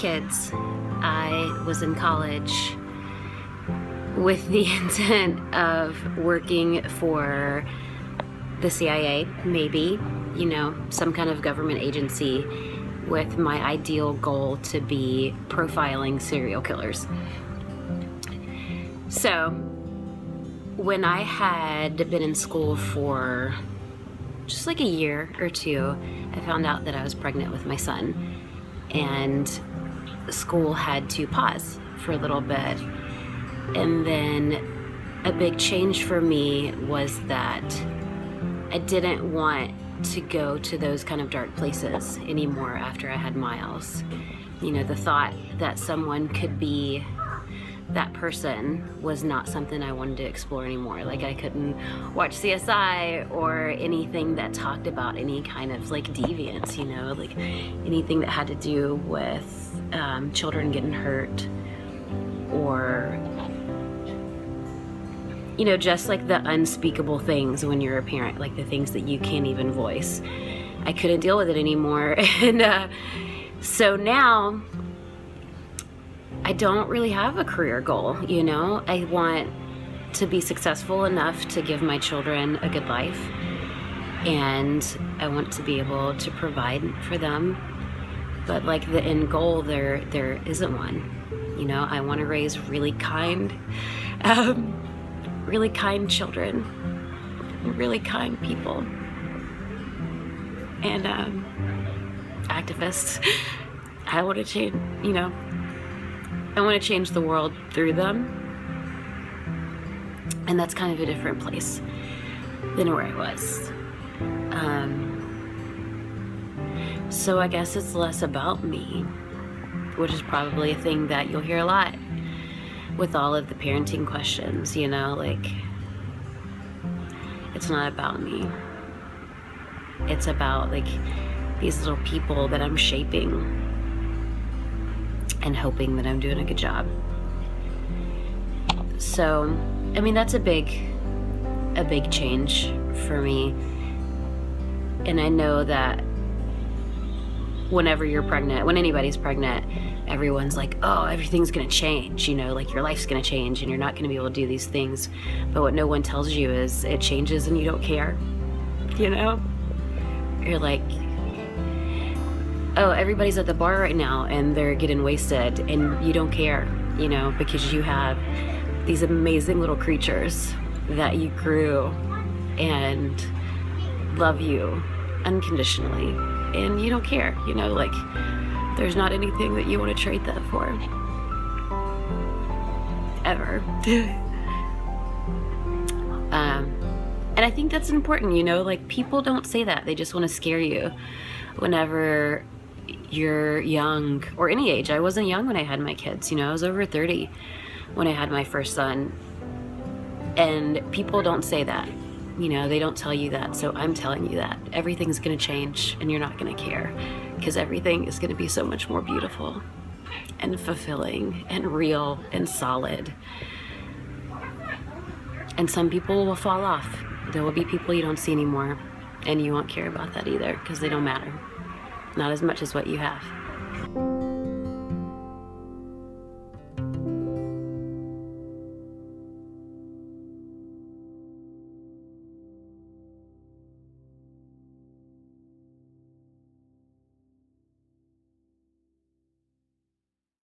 kids, I was in college with the intent of working for the CIA, maybe, you know, some kind of government agency, with my ideal goal to be profiling serial killers. So when I had been in school for just like a year or two, I found out that I was pregnant with my son, and school had to pause for a little bit. And then a big change for me was that I didn't want to go to those kind of dark places anymore after I had Miles. You know, the thought that someone could be that person was not something I wanted to explore anymore. Like, I couldn't watch CSI or anything that talked about any kind of like deviance, you know, like anything that had to do with children getting hurt, or, you know, just like the unspeakable things when you're a parent, like the things that you can't even voice. I couldn't deal with it anymore. And so now I don't really have a career goal, you know. I want to be successful enough to give my children a good life, and I want to be able to provide for them. But like the end goal, there isn't one. You know, I want to raise really kind children, really kind people, and activists. I want to change, you know, I want to change the world through them, and that's kind of a different place than where I was. So I guess it's less about me, which is probably a thing that you'll hear a lot with all of the parenting questions, you know, like, it's not about me. It's about like these little people that I'm shaping and hoping that I'm doing a good job. So, I mean, that's a big change for me. And I know that whenever you're pregnant, when anybody's pregnant, everyone's like, oh, everything's gonna change, you know, like your life's gonna change and you're not gonna be able to do these things. But what no one tells you is it changes and you don't care, you know? You're like, oh, everybody's at the bar right now and they're getting wasted, and you don't care, you know, because you have these amazing little creatures that you grew and love you unconditionally, and you don't care, you know, like there's not anything that you want to trade that for, ever. And I think that's important, you know, like people don't say that. They just want to scare you whenever you're young, or any age. I wasn't young when I had my kids, you know, I was over 30 when I had my first son. And people don't say that, you know, they don't tell you that. So I'm telling you that everything's gonna change and you're not gonna care, because everything is gonna be so much more beautiful and fulfilling and real and solid. And some people will fall off. There will be people you don't see anymore, and you won't care about that either, because they don't matter. Not as much as what you have.